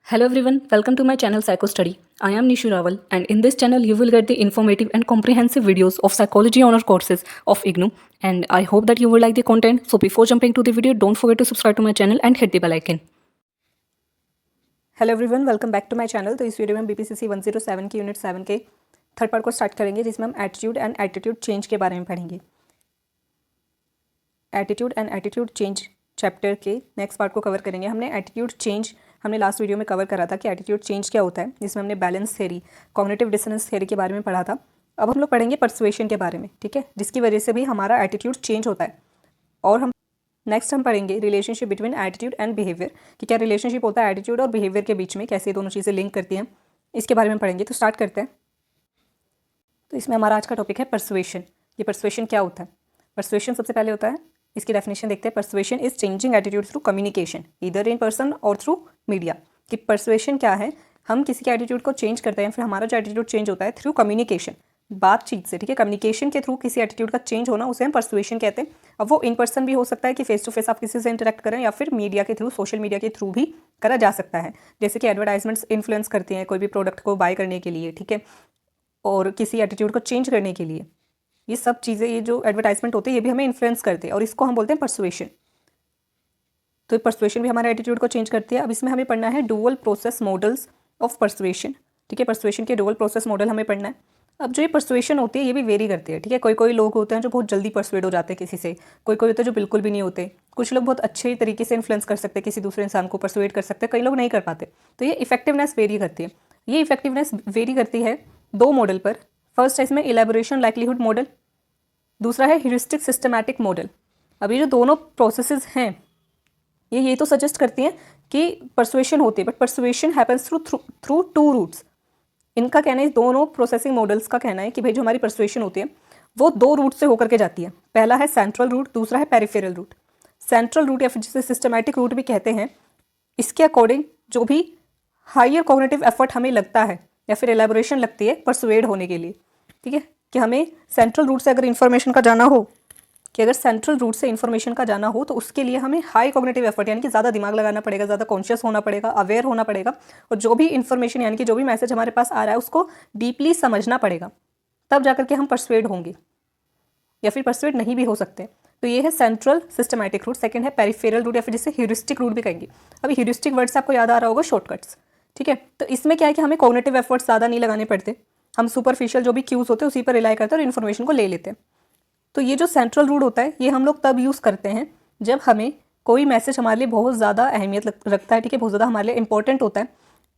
Hello everyone, welcome to my channel Psycho Study. I am Nishu Rawal and in this channel you will get the informative and comprehensive videos of psychology honor courses of IGNOU and I hope that you will like the content. So before jumping to the video, don't forget to subscribe to my channel and hit the bell icon. Hello everyone, welcome back to my channel. तो इस video में हम BPCC 107 की unit 7 के third part को start करेंगे, जिसमें हम एटीट्यूड एंड एटीट्यूड चेंज के बारे में पढ़ेंगे। Attitude and attitude change chapter के नेक्स्ट पार्ट को कवर करेंगे। हमने एटीट्यूड चेंज हमने लास्ट वीडियो में कवर करा था कि एटीट्यूड चेंज क्या होता है, जिसमें हमने balance theory, cognitive dissonance theory के बारे में पढ़ा था। अब हम लोग पढ़ेंगे परसुएशन के बारे में, ठीक है, जिसकी वजह से भी हमारा एटीट्यूड चेंज होता है। और हम नेक्स्ट हम पढ़ेंगे relationship between attitude and behaviour, कि क्या रिलेशनशिप होता है एटीट्यूड और बिहेवियर के बीच में, कैसे दोनों चीज़ें लिंक करती हैं, इसके बारे में पढ़ेंगे। तो स्टार्ट करते हैं। तो इसमें हमारा आज का टॉपिक है परसुएशन। ये परसुएशन क्या होता है? परसुएशन सबसे पहले होता है, इसकी डेफिनेशन देखते हैं। Persuasion is changing attitude through communication either in person और थ्रू मीडिया। कि परसुएशन क्या है? हम किसी के एटीट्यूड को चेंज करते हैं, फिर हमारा जो एटीट्यूड चेंज होता है थ्रू कम्युनिकेशन, बातचीत से, ठीक है। कम्युनिकेशन के थ्रू किसी एटीट्यूड का चेंज होना, उसे हम परसुएशन कहते हैं। अब वो इन पर्सन भी हो सकता है कि फेस टू फेस आप किसी से इंटरेक्ट करें, या फिर मीडिया के थ्रू, सोशल मीडिया के थ्रू भी करा जा सकता है। जैसे कि एडवर्टाइजमेंट्स इन्फ्लुएंस करती हैं कोई भी प्रोडक्ट को बाय करने के लिए, ठीक है, और किसी एटीट्यूड को चेंज करने के लिए। ये सब चीज़ें, ये जो एडवर्टाइजमेंट होते हैं, ये भी हमें इन्फ्लुएंस करते हैं और इसको हम बोलते हैं परसुएशन। तो परसुएशन भी हमारे एटीट्यूड को चेंज करती है। अब इसमें हमें पढ़ना है dual process models of persuasion, ठीक है। परसुएशन के डुअल प्रोसेस मॉडल हमें पढ़ना है। अब जो ये परसुएशन होती है ये भी वेरी करती है, ठीक है। कोई कोई लोग होते हैं जो बहुत जल्दी परसुएड हो जाते हैं किसी से, कोई कोई होते हैं जो बिल्कुल भी नहीं होते। कुछ लोग बहुत अच्छे तरीके से इन्फ्लुएंस कर सकते हैं, किसी दूसरे इंसान को परसुएड कर सकते हैं, कई लोग नहीं कर पाते। तो ये इफेक्टिवनेस वेरी करती है। ये इफेक्टिवनेस वेरी करती है दो मॉडल पर। फर्स्ट है इसमें इलेबोरेशन लाइक्लीहुड मॉडल, दूसरा है ह्यूरिस्टिक सिस्टमैटिक मॉडल। अब ये जो दोनों प्रोसेसेस हैं, ये तो सजेस्ट करती हैं कि परसुएशन होती है, but persuasion happens through two routes. इनका कहना है, दोनों प्रोसेसिंग मॉडल्स का कहना है कि भाई जो हमारी परसुएशन होती है वो दो रूट से होकर के जाती है। पहला है सेंट्रल रूट, दूसरा है पेरिफेरल रूट। सेंट्रल रूट या फिर जिसे सिस्टमैटिक रूट भी कहते हैं, इसके अकॉर्डिंग जो भी हायर कॉग्निटिव एफर्ट हमें लगता है या फिर एलेबोरेशन लगती है परसुएड होने के लिए, ठीक है, कि हमें सेंट्रल रूट से अगर इन्फॉर्मेशन का जाना हो, कि अगर सेंट्रल रूट से इन्फॉर्मेशन का जाना हो तो उसके लिए हमें हाई कॉग्निटिव एफर्ट, यानी कि ज़्यादा दिमाग लगाना पड़ेगा, ज़्यादा कॉन्शियस होना पड़ेगा, अवेयर होना पड़ेगा, और जो भी इन्फॉर्मेशन यानी कि जो भी मैसेज हमारे पास आ रहा है उसको डीपली समझना पड़ेगा, तब जाकर के हम परसुएड होंगे, या फिर परसुएड नहीं भी हो सकते। तो ये है सेंट्रल सिस्टमैटिक रूट। सेकंड है पेरिफेरल रूट, या फिर जिसे ह्यूरिस्टिक रूट भी कहेंगे। अभी ह्यूरिस्टिक वर्ड से आपको याद आ रहा होगा शॉर्टकट्स, ठीक है। तो इसमें क्या है कि हमें कॉग्निटिव एफर्ट्स ज़्यादा नहीं लगाने पड़ते, हम सुपरफिशियल जो भी क्यूज होते हैं उसी पर रिलाई करते हैं और इन्फॉर्मेशन को ले लेते हैं। तो ये जो सेंट्रल रूट होता है ये हम लोग तब यूज़ करते हैं जब हमें कोई मैसेज हमारे लिए बहुत ज़्यादा अहमियत रखता है, ठीक है, बहुत ज़्यादा हमारे लिए इंपॉर्टेंट होता है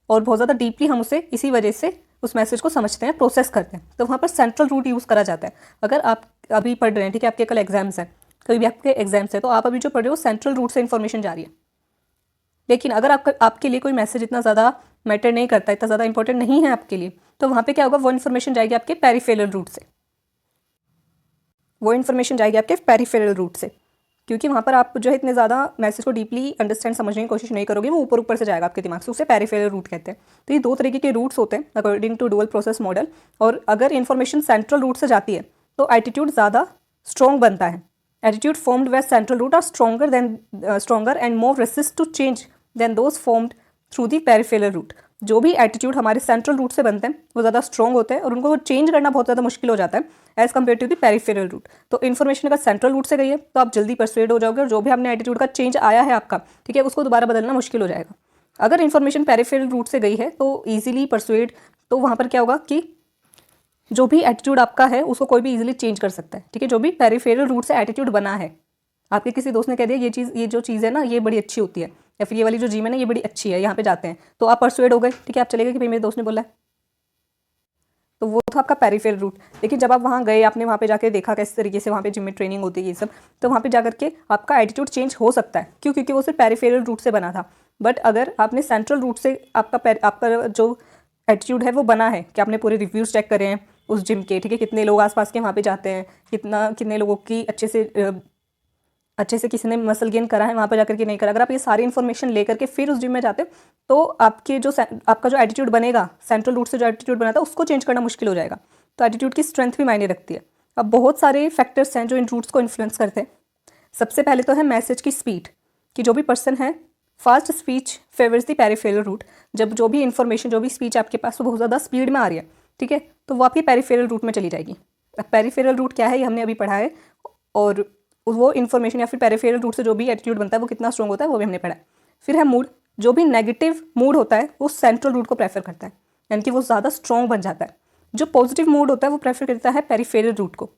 और बहुत ज़्यादा डीपली हम उसे इसी वजह से उस मैसेज को समझते हैं, प्रोसेस करते हैं। तो वहाँ पर सेंट्रल रूट यूज़ करा जाता है। अगर आप अभी पढ़ रहे हैं, ठीक है, आपके कल एग्जाम्स हैं, कभी भी आपके एग्जाम्स हैं, तो आप अभी जो पढ़ रहे हो सेंट्रल रूट से इन्फॉर्मेशन जा रही है। लेकिन अगर आपके लिए कोई मैसेज इतना ज़्यादा मैटर नहीं करता, इतना ज़्यादा इंपॉर्टेंट नहीं है आपके लिए, तो वहाँ पे क्या होगा, वो इन्फॉर्मेशन जाएगी आपके पेरिफेरल रूट से। वो इन्फॉर्मेशन जाएगी आपके पेरिफेरल रूट से, क्योंकि वहाँ पर आप जो है इतने ज़्यादा मैसेज को डीपली अंडरस्टैंड समझने की कोशिश नहीं करोगे, वो ऊपर ऊपर से जाएगा आपके दिमाग से, उसे पेरिफेरल रूट कहते हैं। तो ये दो तरीके के रूट्स होते हैं according to dual process model. और अगर इन्फॉर्मेशन सेंट्रल रूट से जाती है तो एटीट्यूड ज़्यादा स्ट्रॉन्ग बनता है। Attitude formed west central route are stronger and more resist to change than those formed through the peripheral route. जो भी एटीट्यूड हमारे सेंट्रल रूट से बनते हैं वो ज़्यादा स्ट्रॉन्ग होते हैं और उनको चेंज करना बहुत ज़्यादा मुश्किल हो जाता है as compared to the peripheral route. तो इन्फॉर्मेशन अगर सेंट्रल रूट से गई है तो आप जल्दी परसुएड हो जाओगे, और जो भी आपने एटीट्यूड का चेंज आया है आपका, ठीक है, उसको दोबारा बदलना मुश्किल हो जाएगा। अगर इन्फॉर्मेशन पेरिफेरल रूट से गई है तो ईजिली परसुएड, तो वहाँ पर क्या होगा कि जो भी एटीट्यूड आपका है उसको कोई भी ईजिली चेंज कर सकता है, ठीक है। जो भी पेरिफेरल रूट से एटीट्यूड बना है, आपके किसी दोस्त ने कह दिया ये जो चीज़ है ना ये बड़ी अच्छी होती है, या फिर ये वाली जो जिम है ना ये बड़ी अच्छी है, यहाँ पे जाते हैं, तो आप परसुएड हो गए, ठीक है, आप चले गए कि भाई मेरे दोस्त ने बोला है, तो वो था आपका पेरिफेरल रूट। लेकिन जब आप वहाँ गए, आपने वहाँ पे जाके देखा किस तरीके से वहाँ पे जिम में ट्रेनिंग होती है ये सब, तो वहाँ पे जाकर के आपका एटीट्यूड चेंज हो सकता है। क्यों? क्योंकि वो सिर्फ पेरिफेरल रूट से बना था। बट अगर आपने सेंट्रल रूट से आपका जो एटीट्यूड है वो बना है, कि आपने पूरे रिव्यूज़ चेक करे हैं उस जिम के, ठीक है, कितने लोग आसपास के वहाँ पे जाते हैं, कितने लोगों की अच्छे से किसी ने मसल गेन करा है वहाँ पर जाकर के नहीं करा, अगर आप ये सारी इन्फॉर्मेशन लेकर के फिर उस जिम में जाते हो तो आपका जो एटीट्यूड बनेगा, सेंट्रल रूट से जो एटीट्यूड बना था उसको चेंज करना मुश्किल हो जाएगा। तो एटीट्यूड की स्ट्रेंथ भी मायने रखती है। अब बहुत सारे फैक्टर्स हैं जो इन रूट्स को इन्फ्लुएंस करते हैं। सबसे पहले तो है मैसेज की स्पीड, कि जो भी पर्सन है fast speech favours the peripheral route. जब जो भी इन्फॉर्मेशन, जो भी स्पीच आपके पास वो बहुत ज़्यादा स्पीड में आ रही है, ठीक है, तो वो आपकी पेरिफेरल रूट में चली जाएगी। अब पेरिफेरल रूट क्या है ये हमने अभी पढ़ा है, और वो इन्फॉर्मेशन या फिर पेरिफेरल रूट से जो भी एटीट्यूड बनता है वो कितना स्ट्रॉन्ग होता है वो भी हमने पढ़ा है। फिर है मूड। जो भी नेगेटिव मूड होता है वो सेंट्रल रूट को प्रेफर करता है, यानी कि वो ज़्यादा स्ट्रॉन्ग बन जाता है। जो पॉजिटिव मूड होता है वो प्रेफर करता है पेरिफेरल रूट को।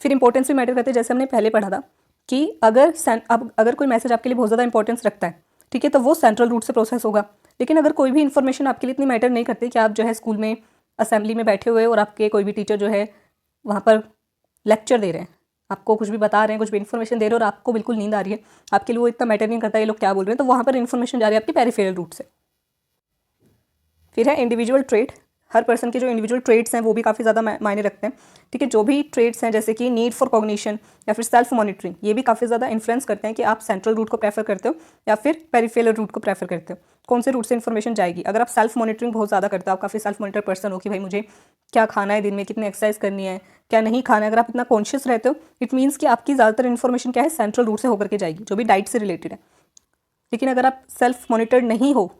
फिर इंपॉर्टेंस भी मैटर करते हैं, जैसे हमने पहले पढ़ा था कि अगर कोई मैसेज आपके लिए बहुत ज़्यादा इंपॉर्टेंस रखता है, ठीक है, तो वो सेंट्रल रूट से प्रोसेस होगा। लेकिन अगर कोई भी इन्फॉर्मेशन आपके लिए इतनी मैटर नहीं करती कि आप जो है स्कूल में असेंबली में बैठे हुए और आपके कोई भी टीचर जो है वहाँ पर लेक्चर दे रहे हैं, आपको कुछ भी बता रहे हैं, कुछ भी इन्फॉर्मेशन दे रहे हैं और आपको बिल्कुल नींद आ रही है, आपके लिए वो इतना मैटर नहीं करता ये लोग क्या बोल रहे हैं, तो वहाँ पर इन्फॉर्मेशन जा रही है आपकी पेरिफेरल रूट से। फिर है इंडिविजुअल ट्रेट। हर पर्सन के जो इंडिविजुअल ट्रेट्स हैं वो भी काफ़ी ज़्यादा मायने रखते हैं, ठीक है। जो भी ट्रेट्स हैं जैसे कि नीड फॉर कॉग्निशन या फिर सेल्फ मॉनिटरिंग, ये भी काफ़ी ज़्यादा इन्फ्लुएंस करते हैं कि आप सेंट्रल रूट को प्रेफर करते हो या फिर पेरिफेरल रूट को प्रेफर करते हो, कौन से रूट से इन्फॉर्मेशन जाएगी। अगर आप सेल्फ मॉनिटरिंग बहुत ज़्यादा करते हो, आप काफ़ी सेल्फ मॉनिटर पर्सन हो कि भाई मुझे क्या खाना है दिन में, कितनी एक्सरसाइज करनी है, क्या नहीं खाना है, अगर आप इतना कॉन्शियस रहते हो, इट मीन्स कि आपकी ज़्यादातर इन्फॉर्मेशन क्या है, सेंट्रल रूट से होकर के जाएगी, जो भी डाइट से रिलेटेड है। लेकिन अगर आप सेल्फ मॉनिटर्ड नहीं हो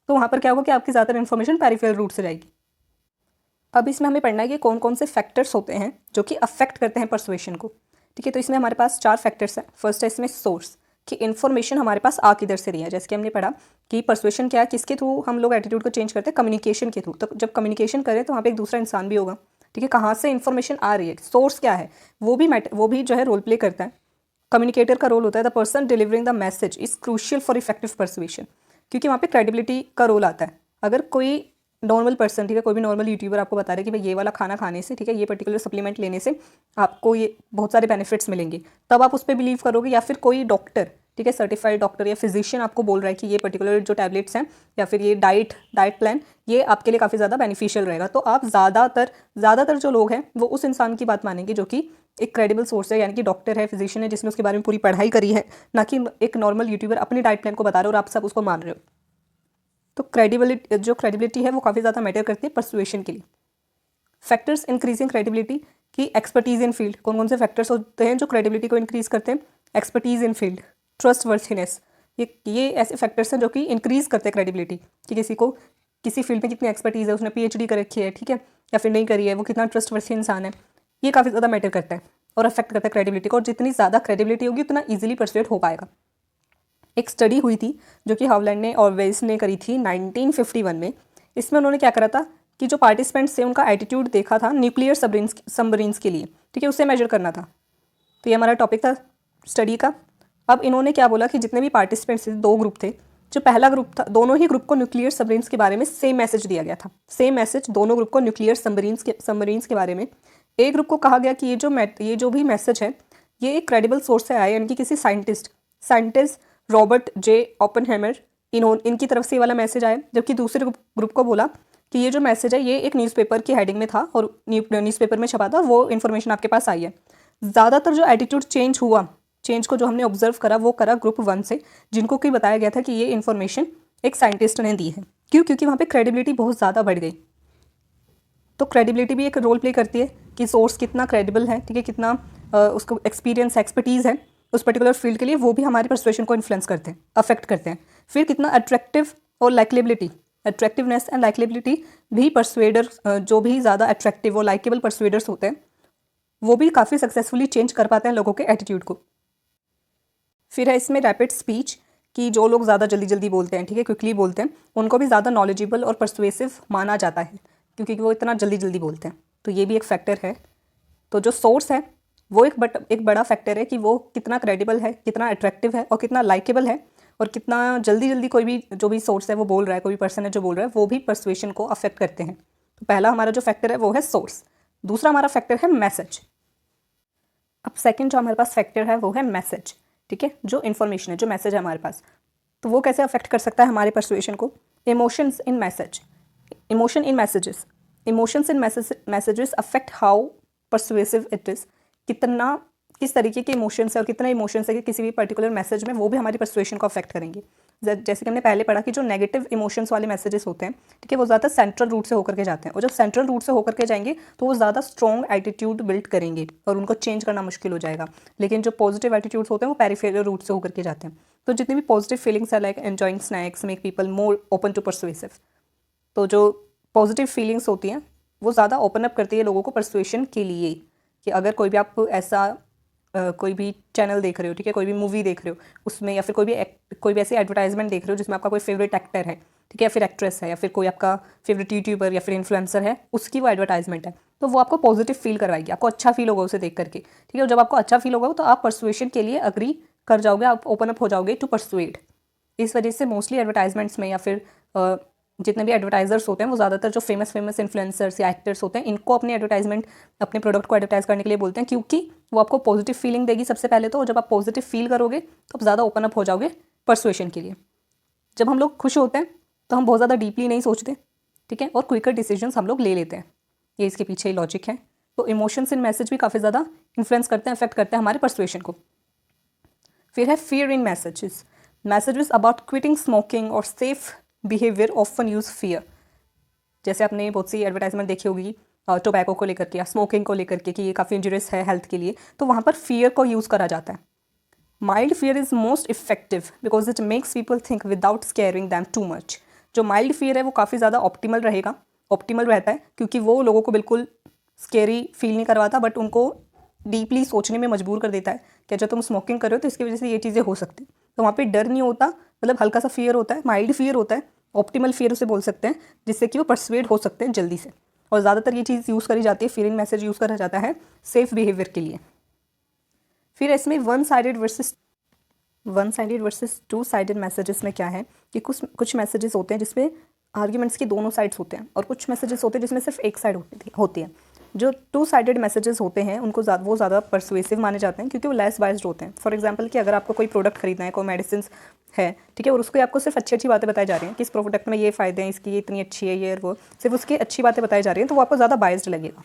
तो वहाँ पर क्या होगा कि आपकी ज़्यादातर इन्फॉर्मेशन पेरिफेरल रूट से जाएगी। अब इसमें हमें पढ़ना है कि कौन कौन से फैक्टर्स होते हैं जो कि अफेक्ट करते हैं परसुएशन को, ठीक है। तो इसमें हमारे पास 4 फैक्टर्स हैं। फर्स्ट है इसमें सोर्स, कि इन्फॉर्मेशन हमारे पास आ किधर से रही है। जैसे कि हमने पढ़ा कि परसुएशन क्या है, किसके थ्रू हम लोग एटीट्यूड को चेंज करते हैं, कम्युनिकेशन के थ्रू। तो जब कम्युनिकेशन करें तो वहाँ पे एक दूसरा इंसान भी होगा, ठीक है। कहाँ से इन्फॉर्मेशन आ रही है, सोर्स क्या है, वो भी जो है रोल प्ले करता है। कम्युनिकेटर का रोल होता है the person delivering the message is crucial for effective persuasion, क्योंकि वहाँ पे क्रेडिबिलिटी का रोल आता है। अगर कोई नॉर्मल पर्सन, ठीक है, कोई भी नॉर्मल यूट्यूबर आपको बता रहा है कि भाई ये वाला खाना खाने से, ठीक है, ये पर्टिकुलर सप्लीमेंट लेने से आपको ये बहुत सारे बेनिफिट्स मिलेंगे, तब आप उस पर बिलीव करोगे। या फिर कोई डॉक्टर, ठीक है, सर्टिफाइड डॉक्टर या फिजिशियन आपको बोल रहा है कि ये पर्टिकुलर जो टैबलेट्स हैं या फिर ये डाइट प्लान ये आपके लिए काफ़ी ज़्यादा बेनिफिशियल रहेगा, तो आप ज़्यादातर जो लोग हैं वो उस इंसान की बात मानेंगे जो कि एक क्रेडिबल सोर्स है, यानी कि डॉक्टर है, फिजिशियन है, जिसने उसके बारे में पूरी पढ़ाई करी है, ना कि एक नॉर्मल यूट्यूबर अपनी डाइट प्लान को बता रहे हो और आप सब उसको मान रहे हो। तो क्रेडिबिलिटी है वो काफ़ी ज़्यादा मैटर करती है परसुएशन के लिए। फैक्टर्स इंक्रीजिंग क्रेडिबिलिटी की एक्सपर्टीज इन फील्ड। कौन कौन से फैक्टर्स होते हैं जो क्रेडिबिलिटी को इंक्रीज करते हैं? Expertise in field, trust worthiness, ये ऐसे फैक्टर्स हैं जो कि इंक्रीज करते हैं क्रेडिबिलिटी, कि किसी को किसी फील्ड में कितनी एक्सपर्टीज है, उसने PhD कर रखी है, ठीक है, या फिर नहीं करी है, वो कितना ट्रस्ट वर्थी इंसान है, ये काफ़ी ज़्यादा मैटर करता है और अफेक्ट करता है क्रेडिबिलिटी को। और जितनी ज़्यादा क्रेडिबिलिटी होगी उतना ईजिली परसुएट हो पाएगा। एक स्टडी हुई थी जो कि हावलैंड ने और वेल्स ने करी थी 1951 में। इसमें उन्होंने क्या करा था कि जो पार्टिसिपेंट्स थे उनका एटीट्यूड देखा था न्यूक्लियर सबमरीन्स के लिए, ठीक है, उससे मेजर करना था। तो ये हमारा टॉपिक था स्टडी का। अब इन्होंने क्या बोला कि जितने भी पार्टिसिपेंट्स थे, 2 ग्रुप थे। जो पहला ग्रुप था, दोनों ही ग्रुप को न्यूक्लियर सबमरीन्स के बारे में सेम मैसेज दिया गया था, सेम मैसेज दोनों ग्रुप को न्यूक्लियर सबमरीन्स के बारे में। एक ग्रुप को कहा गया कि ये जो भी मैसेज है ये एक क्रेडिबल सोर्स से आया, यानी कि किसी साइंटिस्ट रॉबर्ट जे ओपनहेमर इनकी तरफ से ये वाला मैसेज आया। जबकि दूसरे ग्रुप को बोला कि ये जो मैसेज है ये एक न्यूज़पेपर की हेडिंग में था और न्यूज़पेपर में छपा था, वो इन्फॉर्मेशन आपके पास आई है। ज़्यादातर जो एटीट्यूड चेंज को जो हमने ऑब्जर्व करा वो करा ग्रुप 1 से, जिनको कि बताया गया था कि ये इन्फॉर्मेशन एक साइंटिस्ट ने दी है। क्यों? क्योंकि वहाँ पे क्रेडिबिलिटी बहुत ज़्यादा बढ़ गई। तो क्रेडिबिलिटी भी एक रोल प्ले करती है कि सोर्स कितना क्रेडिबल है, ठीक है, कितना उसको एक्सपीरियंस एक्सपर्टीज़ है उस पर्टिकुलर फील्ड के लिए, वो भी हमारे परसुएशन को इन्फ्लुएंस करते हैं, अफेक्ट करते हैं। फिर कितना अट्रैक्टिवनेस एंड लाइकेबिलिटी भी परसुएडर, जो भी ज़्यादा अट्रैक्टिव और लाइकेबल परसुएडर्स होते हैं वो भी काफ़ी सक्सेसफुली चेंज कर पाते हैं लोगों के एटीट्यूड को। फिर है इसमें रैपिड स्पीच, कि जो लोग ज़्यादा जल्दी बोलते हैं, ठीक है, क्विकली बोलते हैं, उनको भी ज़्यादा नॉलेजेबल और परसुएसिव माना जाता है क्योंकि वो इतना जल्दी बोलते हैं। तो ये भी एक फैक्टर है। तो जो सोर्स है वो एक बड़ा फैक्टर है कि वो कितना क्रेडिबल है, कितना अट्रैक्टिव है और कितना लाइकेबल है, और कितना जल्दी कोई भी जो भी सोर्स है वो बोल रहा है, कोई भी पर्सन है जो बोल रहा है, वो भी परसुएशन को अफेक्ट करते हैं। तो पहला हमारा जो फैक्टर है वो है सोर्स। दूसरा हमारा फैक्टर है मैसेज। अब सेकंड जो हमारे पास फैक्टर है वो है मैसेज, ठीक है, जो इन्फॉर्मेशन है, जो मैसेज है हमारे पास, तो वो कैसे अफेक्ट कर सकता है हमारे परसुएशन को? Emotions in messages affect how persuasive it is. किस तरीके के इमोशंस है और कितने इमोशंस है कि किसी भी पर्टिकुलर मैसेज में, वो भी हमारी परसुएशन को अफेक्ट करेंगे। जैसे कि हमने पहले पढ़ा कि जो नेगेटिव इमोशंस वाले मैसेजेस होते हैं, ठीक है, वो ज़्यादा सेंट्रल रूट से होकर के जाते हैं, और जब सेंट्रल रूट से होकर के जाएंगे तो वो ज़्यादा स्ट्रॉन्ग एटीट्यूड बिल्ड करेंगे और उनको चेंज करना मुश्किल हो जाएगा। लेकिन जो पॉजिटिव एटीट्यूड्स होते हैं वो पेरिफेरल रूट से होकर के जाते हैं। तो जितनी भी पॉजिटिव फीलिंग्स है, like enjoying snacks make people more open to persuasive, तो जो पॉजिटिव फीलिंग्स होती हैं वो ज़्यादा ओपन अप करती है लोगों को परसुएशन के लिए, कि अगर कोई भी आप ऐसा कोई भी चैनल देख रहे हो, ठीक है, कोई भी मूवी देख रहे हो उसमें, या फिर कोई भी ऐसी एडवर्टाइजमेंट देख रहे हो जिसमें आपका कोई फेवरेट एक्टर है, ठीक है, या फिर एक्ट्रेस है, या फिर कोई आपका फेवरेट यूट्यूबर या फिर इन्फ्लुएंसर है, उसकी वो एडवर्टाइजमेंट है, तो वो आपको पॉजिटिव फील करवाएगी, आपको अच्छा फील होगा उसे देख करके, ठीक है। और जब आपको अच्छा फील होगा तो आप परसुएशन के लिए अग्री कर जाओगे, आप ओपन अप हो जाओगे टू परसुएड। इस वजह से मोस्टली एडवर्टाइजमेंट्स में या फिर जितने भी एडवर्टाइजर्स होते हैं वो ज़्यादातर जो फेमस इन्फ्लुएंसर्स या एक्टर्स होते हैं इनको अपनी एडवर्टाइजमेंट, अपने प्रोडक्ट को एडवर्टाइज करने के लिए बोलते हैं, क्योंकि वो आपको पॉजिटिव फीलिंग देगी सबसे पहले तो, और जब आप पॉजिटिव फील करोगे तो आप ज़्यादा ओपन अप हो जाओगे परसुएशन के लिए। जब हम लोग खुश होते हैं तो हम बहुत ज़्यादा डीपली नहीं सोचते, ठीक है, और क्विकर डिसीजंस हम लोग ले लेते हैं, ये इसके पीछे ही लॉजिक है। तो इमोशंस इन मैसेज भी काफ़ी ज़्यादा इन्फ्लुएंस करते हैं, अफेक्ट करते हैं हमारे परसुएशन को। फिर है fear in messages about quitting smoking और safe behaviour often use fear. जैसे आपने बहुत सी एडवर्टाइजमेंट देखी होगी टोबैको को लेकर के या स्मोकिंग को लेकर के कि ये काफ़ी इंजurious है हेल्थ के लिए, तो वहाँ पर फियर को यूज़ करा जाता है। Mild fear is most effective because it makes people think without squaring them too much. जो माइल्ड फियर है वो काफ़ी ज़्यादा ऑप्टिमल रहता है, क्योंकि वो लोगों को बिल्कुल स्केरी फील नहीं करवाता, बट उनको डीपली सोचने में मजबूर कर देता है कि जब तुम स्मोकिंग कर रहे हो तो इसकी वजह से ये चीज़ें हो सकती, तो वहाँ पे डर नहीं होता, मतलब हल्का सा फियर होता है, माइल्ड फियर होता है, ऑप्टिमल फियर उसे बोल सकते हैं, जिससे कि वो परसुएड हो सकते हैं जल्दी से। और ज़्यादातर ये चीज़ यूज़ करी जाती है, फियर इन मैसेज यूज़ करा जाता है सेफ बिहेवियर के लिए। फिर इसमें one sided versus two sided messages में क्या है कि कुछ मैसेजेस होते हैं जिसमें आर्ग्यूमेंट्स की दोनों साइड्स होते हैं, और कुछ मैसेजेस होते हैं जिसमें सिर्फ एक साइड होती है। जो टू साइडेड मैसेजेस होते हैं उनको वो ज़्यादा परसुएसिव माने जाते हैं, क्योंकि वो लेस बाइस्ड होते हैं। फॉर एग्जांपल कि अगर आपको कोई प्रोडक्ट खरीदना है, कोई मेडिसिन है, ठीक है, और उसको आपको सिर्फ अच्छी बातें बताई जा रही हैं कि इस प्रोडक्ट में ये फ़ायदे हैं, इसकी ये इतनी अच्छी है, ये वो सिर्फ उसकी अच्छी बातें बताई जा रही हैं, तो वो आपको ज़्यादा बाइस्ड लगेगा।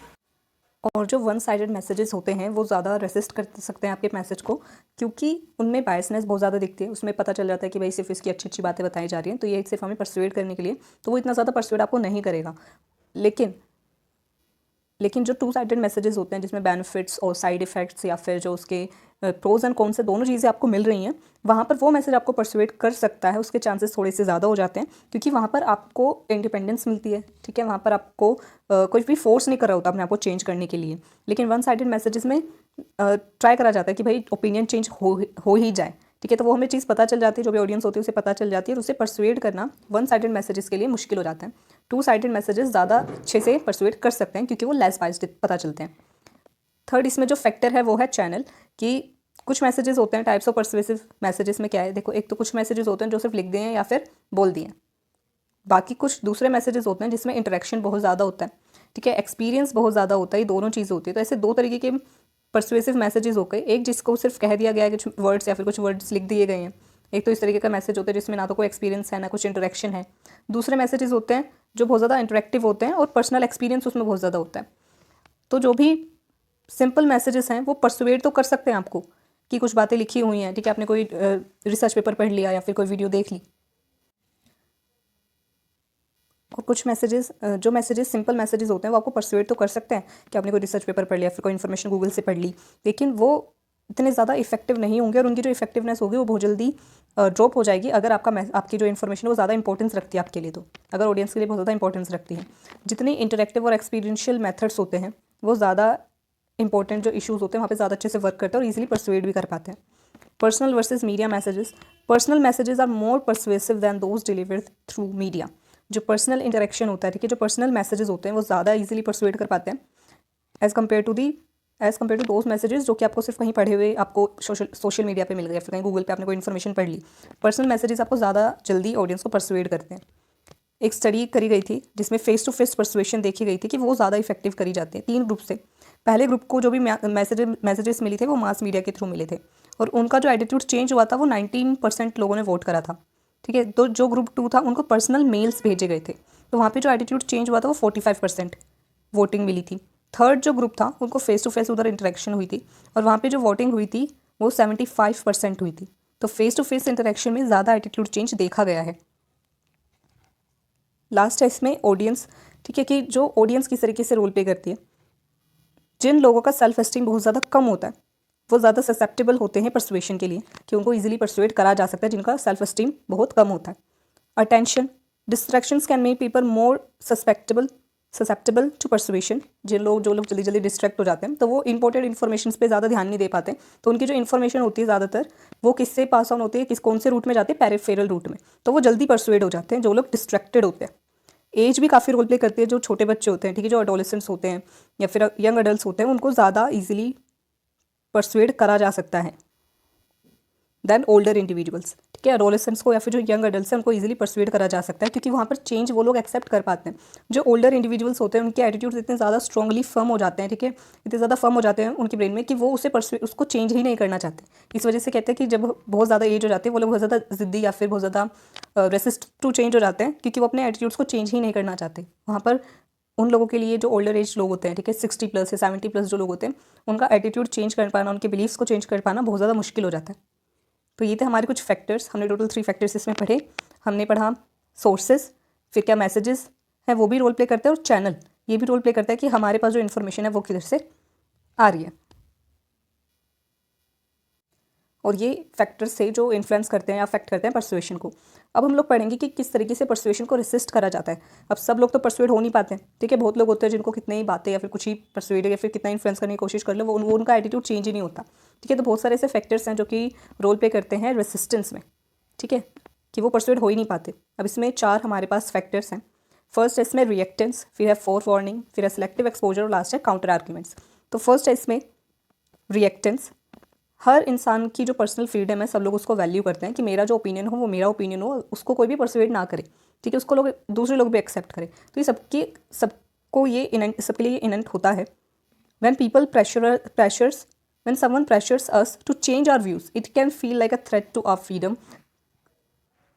और जो वन साइडेड मैसेजेस होते हैं वो ज़्यादा रेसिस्ट कर सकते हैं आपके मैसेज को, क्योंकि उनमें बायसनेस बहुत ज़्यादा दिखती है, उसमें पता चल जाता है कि भाई सिर्फ इसकी अच्छी अच्छी बातें बताई जा रही हैं, तो ये सिर्फ हमें परसुएड करने के लिए, तो वो इतना ज़्यादा परसुएड आपको नहीं करेगा। लेकिन जो टू साइडेड मैसेजेस होते हैं जिसमें बेनिफिट्स और साइड इफ़ेक्ट्स या फिर जो उसके प्रोज एंड कॉन्स से दोनों चीज़ें आपको मिल रही हैं, वहाँ पर वो मैसेज आपको परसुएड कर सकता है, उसके चांसेस थोड़े से ज़्यादा हो जाते हैं, क्योंकि वहाँ पर आपको इंडिपेंडेंस मिलती है, ठीक है, वहाँ पर आपको कोई भी फोर्स नहीं कर रहा होता अपने आप को चेंज करने के लिए। लेकिन वन साइडेड मैसेजेस में ट्राई करा जाता है कि भाई ओपिनियन चेंज हो ही जाए, ठीक है, तो वो हमें चीज़ पता चल जाती है, जो भी ऑडियंस होती है उसे पता चल जाती है, और उसे परसुएड करना वन साइडेड मैसेजेस के लिए मुश्किल हो जाता है। टू साइडेड मैसेजेस ज़्यादा अच्छे से परसुएड कर सकते हैं, क्योंकि वो लेस बाइस्ड पता चलते हैं। थर्ड इसमें जो फैक्टर है वो है चैनल, कि कुछ मैसेजेस होते हैं टाइप्स ऑफ परसुएसिव मैसेजेस में क्या है, देखो, एक तो कुछ मैसेजेस होते हैं जो सिर्फ लिख दिए हैं या फिर बोल दिए हैं, बाकी कुछ दूसरे मैसेजेस होते हैं जिसमें इंटरेक्शन बहुत ज़्यादा होता है, ठीक है, एक्सपीरियंस बहुत ज़्यादा होता है, ये दोनों चीज़ होती है। तो ऐसे दो तरीके के परसुएसिव मैसेजेस हो गए, एक जिसको सिर्फ कह दिया गया है कुछ वर्ड्स या फिर कुछ वर्ड्स लिख दिए गए हैं, एक तो इस तरीके का मैसेज होता है जिसमें ना तो कोई एक्सपीरियंस है ना कुछ इंटरेक्शन है। दूसरे मैसेजेस होते हैं जो बहुत ज़्यादा इंटरेक्टिव होते हैं और पर्सनल एक्सपीरियंस उसमें बहुत ज़्यादा होता है। तो जो भी सिंपल मैसेजेस हैं वो परसुएड तो कर सकते हैं आपको कि कुछ बातें लिखी हुई हैं, ठीक है, आपने कोई रिसर्च पेपर पढ़ लिया या फिर कोई वीडियो देख ली, और कुछ मैसेजेस सिंपल मैसेजेस होते हैं वो आपको परसुएड तो कर सकते हैं कि आपने कोई रिसर्च पेपर पढ़ लिया, फिर कोई इन्फॉर्मेशन गूगल से पढ़ ली, लेकिन वो इतने ज़्यादा इफेक्टिव नहीं होंगे, और उनकी जो इफेक्टिवनेस होगी वो बहुत जल्दी ड्रॉप हो जाएगी अगर आपकी जो इन्फॉर्मेशन है वो ज़्यादा इंपॉर्टेंस रखती है आपके लिए, तो अगर ऑडियंस के लिए बहुत ज़्यादा इंपॉर्टेंस रखती है। जितनी इंटरेक्टिव और एक्सपीरियंशियल मेथड्स होते हैं वो ज़्यादा इंपॉर्टेंट जो इशूज़ होते हैं वहाँ पे ज़्यादा अच्छे से वर्क करते हैं और ईजिली परसुएड भी कर पाते हैं। Personal versus media messages. Personal messages are more persuasive than those delivered through media. जो पर्सनल इंटरेक्शन होता है, ठीक है, जो पर्सनल मैसेजेस होते हैं वो ज़्यादा ईजिली परसुएड कर पाते हैं as compared to those messages जो कि आपको सिर्फ कहीं पढ़े हुए आपको सोशल मीडिया पे मिल गए, फिर कहीं गूगल पे आपने कोई इन्फॉर्मेशन पढ़ ली। पर्सनल मैसेजेस आपको ज़्यादा जल्दी ऑडियंस को परसुएड करते हैं। एक स्टडी करी गई थी जिसमें फेस टू फेस परसुएशन देखी गई थी कि वो ज़्यादा इफेक्टिव करी जाती है 3 ग्रुप से। पहले ग्रुप को जो भी मैसेजेस मिली थे वो मास मीडिया के थ्रू मिले थे, और उनका जो एटीट्यूड चेंज हुआ था वो 19% लोगों ने वोट करा था, ठीक है। तो जो ग्रुप 2 था उनको पर्सनल मेल्स भेजे गए थे, तो वहाँ पे जो एटीट्यूड चेंज हुआ था वो 45% वोटिंग मिली थी। थर्ड जो ग्रुप था उनको फेस टू फेस उधर इंटरेक्शन हुई थी, और वहाँ पे जो वोटिंग हुई थी वो 75% हुई थी। तो फेस टू फेस इंटरेक्शन में ज़्यादा एटीट्यूड चेंज देखा गया है। लास्ट है इसमें ऑडियंस, ठीक है, कि जो ऑडियंस किस तरीके से रोल प्ले करती है। जिन लोगों का सेल्फ एस्टीम बहुत ज़्यादा कम होता है वो ज़्यादा ससेप्टेबल होते हैं परसुएशन के लिए, कि उनको ईजिली परसुएट करा जा सकता है जिनका सेल्फ एस्टीम बहुत कम होता है। Attention, distractions can make people more susceptible to persuasion. जो लोग जल्दी जल्दी डिस्ट्रैक्ट हो जाते हैं तो वो इंपॉर्टेंट इन्फॉर्मेशन पे ज़्यादा ध्यान नहीं दे पाते, तो उनकी जो इन्फॉर्मेशन होती है ज़्यादातर वो किससे पास ऑन होती है, कौन से रूट में जाते हैं, पेरिफेरल रूट में, तो वो जल्दी परसुएड हो जाते हैं जो लोग डिस्ट्रैक्टेड होते हैं। एज भी काफ़ी रोल प्ले करती है। जो छोटे बच्चे होते हैं, ठीक है, जो एडोलेसेंट्स होते हैं या फिर यंग अडल्ट होते हैं, उनको ज़्यादा ईजिली परसुएड करा जा सकता है देन ओल्डर इंडिविजुअल्स, ठीक है। एडोलेसेंट्स को या फिर जो यंग अडल्ट्स हैं उनको इजीली परसुएड करा जा सकता है क्योंकि वहाँ पर चेंज वो लोग एक्सेप्ट कर पाते हैं। जो ओल्डर इंडिविजुअल्स होते हैं उनके एटीट्यूड्स इतने ज़्यादा स्ट्रांगली फर्म हो जाते हैं, ठीक है, इतने ज़्यादा फर्म हो जाते हैं उनके ब्रेन में कि वो उसको चेंज ही नहीं करना चाहते। इस वजह से कहते हैं कि जब बहुत ज़्यादा एज हो जाती है वो लोग बहुत ज़्यादा ज़िद्दी या फिर बहुत ज़्यादा रेसिस्ट टू चेंज हो जाते हैं क्योंकि वो अपने एटीट्यूड्स को चेंज ही नहीं करना चाहते। वहाँ पर उन लोगों के लिए जो ओल्डर एज लोग होते हैं, ठीक है, 60 प्लस या 70 प्लस जो लोग होते हैं, उनका एटीट्यूड चेंज कर पाना, उनके बिलीव्स को चेंज कर पाना बहुत ज़्यादा मुश्किल हो जाता है। तो ये थे हमारे कुछ फैक्टर्स। हमने टोटल 3 फैक्टर्स इसमें पढ़े। हमने पढ़ा सोर्सेज, फिर क्या मैसेजेस हैं वो भी रोल प्ले करते हैं, और चैनल ये भी रोल प्ले करता है कि हमारे पास जो इन्फॉर्मेशन है वो किधर से आ रही है। और ये फैक्टर्स से जो इन्फ्लुएंस करते हैं या अफेक्ट करते हैं परसुएशन को। अब हम लोग पढ़ेंगे कि किस तरीके से परसुएशन को रेसिस्ट करा जाता है। अब सब लोग तो परसुएड हो नहीं पाते हैं, ठीक है, बहुत लोग होते हैं जिनको कितने ही बातें या फिर कुछ ही परसुएड या फिर कितना इन्फ्लुएंस करने की कोशिश कर लो वो उनका एटीट्यूड चेंज ही नहीं होता, ठीक है। तो बहुत सारे ऐसे फैक्टर्स हैं जो कि रोल प्ले करते हैं रेसिस्टेंस में, ठीक है, कि वो परसुएड हो ही नहीं पाते। अब इसमें 4 हमारे पास फैक्टर्स हैं। फर्स्ट है इसमें रिएक्टेंस, फिर है फोर वार्निंग, फिर है सेलेक्टिव एक्सपोजर और लास्ट है काउंटर आर्ग्यूमेंट्स। तो फर्स्ट है इसमें रिएक्टेंस। हर इंसान की जो पर्सनल फ्रीडम है सब लोग उसको वैल्यू करते हैं कि मेरा जो ओपिनियन हो वो मेरा ओपिनियन हो, उसको कोई भी परसुएड ना करे, ठीक है, उसको लोग दूसरे लोग भी एक्सेप्ट करें। तो ये सबको ये सबके लिए ये इनेंट होता है। when someone pressures us to change our views it can feel like a threat to our freedom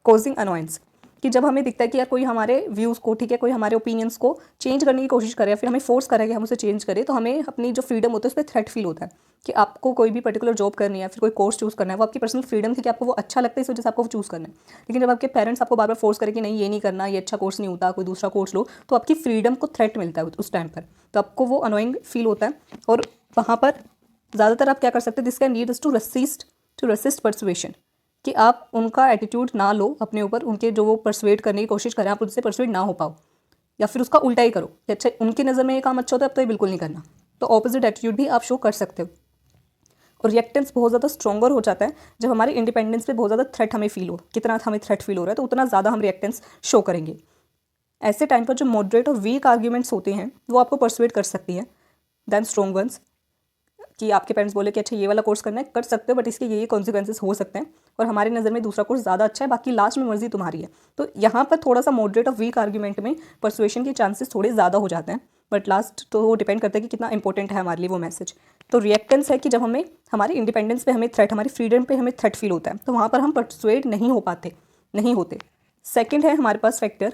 causing annoyance। कि जब हमें दिखता है कि यार कोई हमारे व्यूज़ को, ठीक है, कोई हमारे ओपिनियंस को चेंज करने की कोशिश करे या फिर हमें फोर्स करे कि हम उसे चेंज करें, तो हमें अपनी जो फ्रीडम होती है उस पर थ्रेट फील होता है कि आपको कोई भी पर्टिकुलर जॉब करनी है या फिर कोई कोर्स चूज़ करना है, वो आपकी पर्सनल फ्रीडम थी कि आपको वो अच्छा लगता है इस वजह से आपको वो चूज़ करना है। लेकिन जब आपके पेरेंट्स आपको बार बार फोर्स करें कि नहीं ये नहीं करना, ये अच्छा कोर्स नहीं होता, कोई दूसरा कोर्स लो, तो आपकी फ्रीडम को थ्रेट मिलता है उस टाइम पर, तो आपको वो अनोइंग फील होता है। और वहाँ पर ज़्यादातर आप क्या कर सकते हैं, this can lead us to resist persuasion, कि आप उनका एटीट्यूड ना लो अपने ऊपर, उनके जो वो परसुएड करने की कोशिश करें आप उनसे परसुएड ना हो पाओ, या फिर उसका उल्टा ही करो कि अच्छा उनकी नज़र में ये काम अच्छा होता है अब तो ये बिल्कुल नहीं करना, तो ऑपोजिट एटीट्यूड भी आप शो कर सकते हो। और रिएक्टेंस बहुत ज़्यादा स्ट्रॉन्गर हो जाता है जब हमारे इंडिपेंडेंस पे बहुत ज़्यादा थ्रेट हमें फील हो, कितना हमें थ्रेट फील हो रहा है तो उतना ज़्यादा हम रिएक्टेंस शो करेंगे। ऐसे टाइम पर जो मॉडरेट और वीक आर्ग्यूमेंट्स होते हैं वो आपको परसुएड कर सकती है दैन स्ट्रॉन्ग वंस, कि आपके पेरेंट्स बोले कि अच्छा ये वाला कोर्स करना है, कर सकते हो बट इसके ये कॉन्सिक्वेंसेस हो सकते हैं और हमारी नज़र में दूसरा कोर्स ज़्यादा अच्छा है, बाकी लास्ट में मर्जी तुम्हारी है। तो यहाँ पर थोड़ा सा मॉडरेट और वीक आर्ग्यूमेंट में परसुएशन के चांसेस थोड़े ज़्यादा हो जाते हैं, बट लास्ट तो वो डिपेंड करता है कि कितना इंपॉर्टेंट है हमारे लिए वो मैसेज। तो रिएक्टेंस है कि जब हमें हमारी इंडिपेंडेंस पे हमें थ्रेट, हमारी फ्रीडम पे हमें थ्रेट फील होता है, तो वहाँ पर हम परसुएड नहीं होते। सेकेंड है हमारे पास factor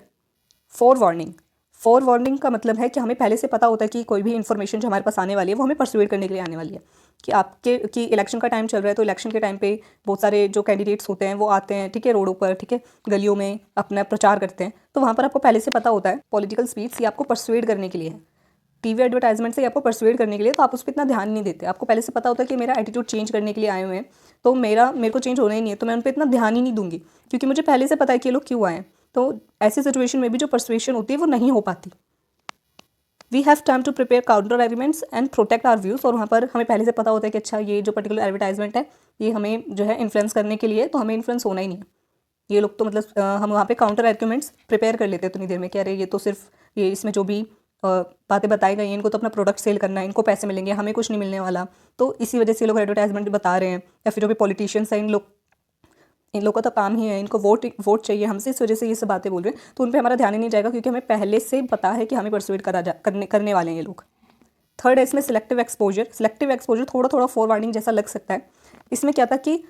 forewarning. Forewarning का मतलब है कि हमें पहले से पता होता है कि कोई भी इन्फॉर्मेशन जो हमारे पास आने वाली है वो हमें परसुएड करने के लिए आने वाली है, कि इलेक्शन का टाइम चल रहा है तो इलेक्शन के टाइम पे बहुत सारे जो कैंडिडेट्स होते हैं वो आते हैं, ठीक है, रोडों पर, ठीक है, गलियों में अपना प्रचार करते हैं, तो वहाँ पर आपको पहले से पता होता है पॉलिटिकल स्पीच ये आपको परसुएड करने के लिए है, टीवी एडवर्टाइजमेंट से आपको परसुएड करने के लिए, तो आप उस पर इतना ध्यान नहीं देते। आपको पहले से पता होता है कि मेरा एटीट्यूड चेंज करने के लिए आए हुए हैं, तो मेरे को चेंज होना ही नहीं है, तो मैं उन पर इतना ध्यान ही नहीं दूंगी क्योंकि मुझे पहले से पता है कि ये लोग क्यों आए हैं। तो ऐसी सिचुएशन में भी जो परसुएशन होती है वो नहीं हो पाती। We have time to prepare counter arguments and protect our views. और वहाँ पर हमें पहले से पता होता है कि अच्छा ये जो पर्टिकुलर एडवर्टाइजमेंट है ये हमें जो है इन्फ्लुएंस करने के लिए, तो हमें इन्फ्लुएंस होना ही नहीं है। ये लोग तो मतलब हम वहाँ पे काउंटर आर्ग्यूमेंट्स प्रिपेयर कर लेते हैं उतनी देर में कि अरे ये तो सिर्फ ये इसमें जो भी बातें बताई गई हैं इनको तो अपना प्रोडक्ट सेल करना है, इनको पैसे मिलेंगे, हमें कुछ नहीं मिलने वाला, तो इसी वजह से ये लोग एडवर्टाइजमेंट बता रहे हैं। या फिर जो भी पॉलिटिशियंस हैं इन लोगों का तो काम ही है, इनको वोट चाहिए हमसे, इस वजह से ये सब बातें बोल रहे हैं, तो उन पर हमारा ध्यान ही नहीं जाएगा क्योंकि हमें पहले से पता है कि हमें परसुएड करने वाले हैं ये लोग। थर्ड है इसमें सिलेक्टिव एक्सपोजर थोड़ा थोड़ा फॉरवर्डिंग जैसा लग सकता है। इसमें क्या था कि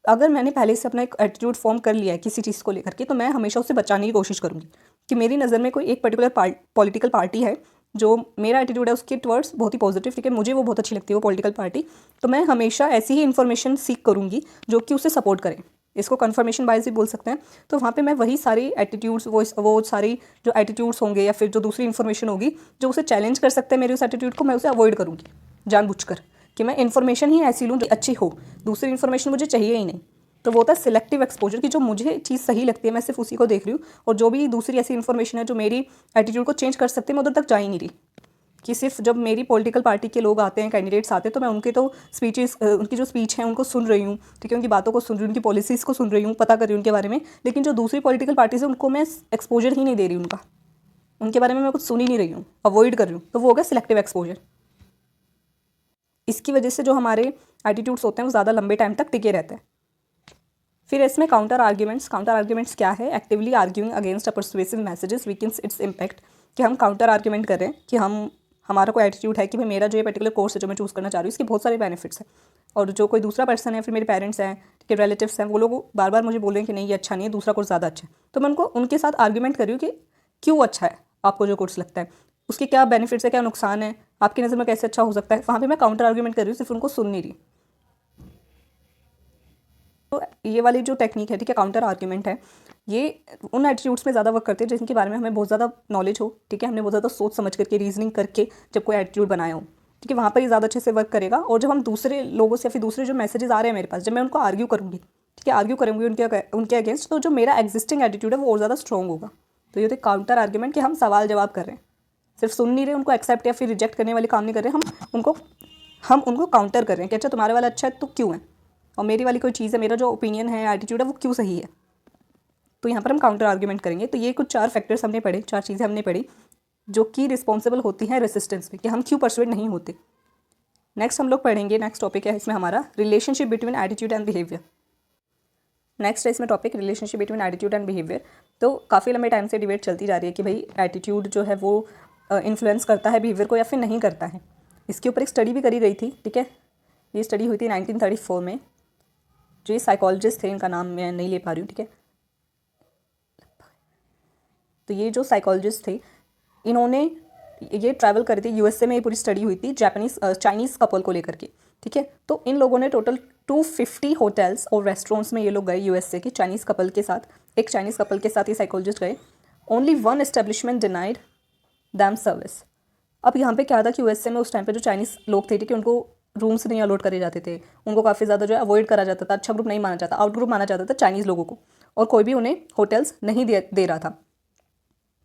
अगर मैंने पहले से अपना एक एटीट्यूड फॉर्म कर लिया है किसी चीज़ को लेकर के, तो मैं हमेशा उससे बचाने की कोशिश करूँगी कि मेरी नज़र में कोई एक पर्टिकुलर पॉलिटिकल पार्टी है जो मेरा एटीट्यूड है उसके टवर्ड्स बहुत ही पॉजिटिव, ठीक है, मुझे वो बहुत अच्छी लगती है वो पॉलिटिकल पार्टी, तो मैं हमेशा ऐसी ही इन्फॉर्मेशन सीख करूँगी जो कि उसे सपोर्ट करे। इसको कन्फर्मेशन बायस भी बोल सकते हैं। तो वहाँ पे मैं वही सारी एटीट्यूड्स, वो सारी जो एटीट्यूड्स होंगे या फिर जो दूसरी इन्फॉर्मेशन होगी जो उसे चैलेंज कर सकते हैं मेरे उस एटीट्यूड को, मैं उसे अवॉइड करूँगी जानबूझकर, कि मैं इन्फॉर्मेशन ही ऐसी लूँ जो अच्छी हो, दूसरी इन्फॉर्मेशन मुझे चाहिए ही नहीं। तो वो होता है सिलेक्टिव एक्सपोजर, कि जो मुझे चीज़ सही लगती है मैं सिर्फ उसी को देख रही हूँ, और जो भी दूसरी ऐसी इन्फॉर्मेशन है जो मेरी एटीट्यूड को चेंज कर सकती है मैं उधर तक जा ही नहीं रही। कि सिर्फ जब मेरी पॉलिटिकल पार्टी के लोग आते हैं, कैंडिडेट्स आते हैं, तो मैं उनके तो स्पीचेस, उनकी जो स्पीच है उनको सुन रही हूँ, ठीक है, उनकी बातों को सुन रही हूँ, उनकी पॉलिसीज़ को सुन रही हूँ, पता कर रही हूँ उनके बारे में, लेकिन जो दूसरी पॉलिटिकल पार्टीज है उनको मैं एक्सपोजर ही नहीं दे रही हूँ, उनके बारे में मैं कुछ सुन ही नहीं रही हूँ, अवॉइड कर रही हूँ। तो वो हो गया सिलेक्टिव एक्सपोजर। इसकी वजह से जो हमारे एटीट्यूड्स होते हैं वो ज़्यादा लंबे टाइम तक टिके रहते हैं। फिर इसमें काउंटर आर्ग्यूमेंट्स। काउंटर आर्ग्यूमेंट्स क्या है? Actively arguing against a persuasive messages weakens its impact, कि हम काउंटर आर्ग्यूमेंट कर रहे हैं कि हमारा कोई एटीट्यूड है कि भाई मेरा जो ये पर्टिकुलर कोर्स है जो मैं चूज़ करना चाह रही हूँ इसके बहुत सारे बेनिफिट्स हैं, और जो कोई दूसरा पर्सन है, फिर मेरे पेरेंट्स हैं, ठीक है, रिलेटिव्स हैं, वो लोग बार बार मुझे बोल रहे हैं कि नहीं ये अच्छा नहीं है, दूसरा कोर्स ज़्यादा अच्छा है, तो मैं उनके साथ आर्ग्यूमेंट कर रही हूँ कि क्यों अच्छा है आपको जो कोर्स लगता है, उसके क्या बेनिफिट्स है, क्या नुकसान है, आपकी नज़र में कैसे अच्छा हो सकता है। वहाँ पर मैं काउंटर आर्ग्यूमेंट कर रही हूँ, सिर्फ उनको सुन नहीं रही। तो ये वाली जो टेक्निक है, ठीक है, काउंटर आर्ग्यूमेंट है, ये उन एटीट्यूड्स में ज़्यादा वर्क करते हैं जिनके बारे में हमें बहुत ज़्यादा नॉलेज हो, ठीक है, हमने बहुत ज़्यादा सोच समझ करके रीजनिंग करके जब कोई एटीट्यूड बनाया हो, ठीक है, वहाँ पर ये ज़्यादा अच्छे से वर्क करेगा। और जब हम दूसरे लोगों से या फिर दूसरे जो मैसेजेस आ रहे हैं मेरे पास, जब मैं उनको आर्ग्यू करूँगी, ठीक है, आर्ग्यू करूँगी उनके अगेंस्ट, तो जो मेरा एग्जिस्टिंग एटीट्यूड है वो और ज़्यादा स्ट्रॉन्ग होगा। तो ये होते काउंटर आर्ग्यूमेंट, कि हम सवाल जवाब कर रहे हैं, सिर्फ सुन नहीं रहे, उनको एक्सेप्ट या फिर रिजेक्ट करने वाले काम नहीं कर रहे, हम उनको काउंटर कर रहे हैं कि अच्छा तुम्हारे वाला अच्छा है तो क्यों है, और मेरी वाली कोई चीज़ है, मेरा जो ओपिनियन है, एटीट्यूड है, वो क्यों सही है। तो यहाँ पर हम काउंटर आर्ग्यूमेंट करेंगे। तो ये कुछ 4 फैक्टर्स हमने पढ़े, 4 चीज़ें हमने पढ़ी जो कि रिस्पॉन्सिबल होती हैं रेसिस्टेंस में, कि हम क्यों परसुएड नहीं होते। नेक्स्ट हम लोग पढ़ेंगे, नेक्स्ट टॉपिक है इसमें हमारा relationship between attitude and behaviour. Next है इसमें topic relationship between attitude and behaviour. तो काफ़ी लंबे टाइम से डिबेट चलती जा रही है कि भाई एटीट्यूड जो है वो इन्फ्लुएंस करता है बिहेवियर को या फिर नहीं करता है। इसके ऊपर एक स्टडी भी करी गई थी, ठीक है, ये स्टडी हुई थी 1934 में। जो ये साइकोलॉजिस्ट थे, इनका नाम मैं नहीं ले पा रही हूँ, ठीक है, तो ये जो साइकोलॉजिस्ट थे इन्होंने ये ट्रैवल करी थी यूएसए में, ये पूरी स्टडी हुई थी चाइनीज़ कपल को लेकर के, ठीक है। तो इन लोगों ने टोटल 250 होटल्स और रेस्टोरेंट्स में ये लोग गए यूएसए के चाइनीज़ कपल के साथ, एक चाइनीज़ कपल के साथ ये साइकोलॉजिस्ट गए। Only one establishment denied them service. अब यहाँ पे क्या था कि यूएसए में उस टाइम पे जो चाइनीज़ लोग थे, ठीक है, उनको रूम्स नहीं अलॉट करे जाते थे, उनको काफ़ी ज़्यादा जो है अवॉइड करा जाता था, अच्छा ग्रुप नहीं माना जाता, आउट ग्रुप माना जाता था चाइनीज़ लोगों को, और कोई भी उन्हें होटल्स नहीं दे रहा था।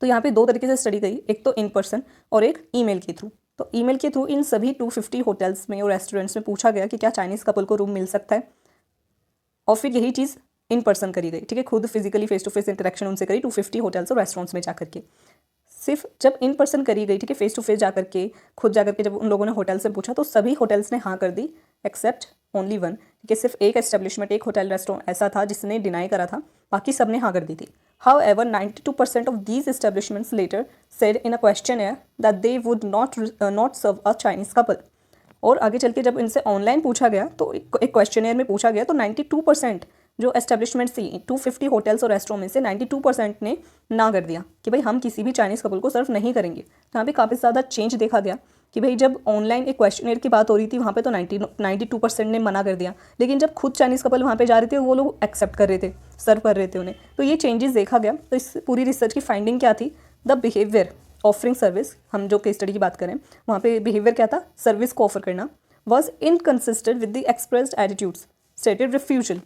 तो यहाँ पे 2 तरीके से स्टडी गई, एक तो इन पर्सन और एक ईमेल के थ्रू। तो ईमेल के थ्रू इन सभी 250 होटल्स में और रेस्टोरेंट्स में पूछा गया कि क्या चाइनीज़ कपल को रूम मिल सकता है, और फिर यही चीज़ इन पर्सन करी गई, ठीक है, खुद physically face to face interaction उनसे करी 250 होटल्स और रेस्टोरेंट्स में जाकर के। सिर्फ जब इन पर्सन करी गई, ठीक है, फेस टू फेस जाकर के, खुद जाकर के जब उन लोगों ने होटल से पूछा तो सभी होटल्स ने हाँ कर दी एक्सेप्ट ओनली वन, ठीक है, सिर्फ एक एस्टेब्लिशमेंट, एक होटल रेस्टोरेंट ऐसा था जिसने डिनाई करा था, बाकी सब ने हाँ कर दी थी। However, 92% of these establishments later said in a questionnaire that they would not serve a Chinese couple. और आगे चल के जब इनसे ऑनलाइन पूछा गया तो एक क्वेश्चनेयर में पूछा गया तो 92% जो एस्टेब्लिशमेंट थी 250 होटल्स और रेस्टोरेंट में से 92% ने ना कर दिया कि भाई हम किसी भी चाइनीज़ कपल को सर्व नहीं करेंगे। तो यहाँ पे काफ़ी ज़्यादा चेंज देखा गया कि भाई जब ऑनलाइन एक क्वेश्चनेयर की बात हो रही थी वहाँ पे तो 92% ने मना कर दिया, लेकिन जब खुद चाइनीज़ कपल वहाँ पे जा रहे थे वो लोग एक्सेप्ट कर रहे थे, सर्व कर रहे थे उन्हें। तो ये चेंजेस देखा गया। तो इस पूरी रिसर्च की फाइंडिंग क्या थी? द बिहेवियर ऑफरिंग सर्विस, हम जो केस स्टडी की बात करें वहाँ पे बिहेवियर क्या था, सर्विस को ऑफर करना, was inconsistent with the expressed attitudes stated refusal.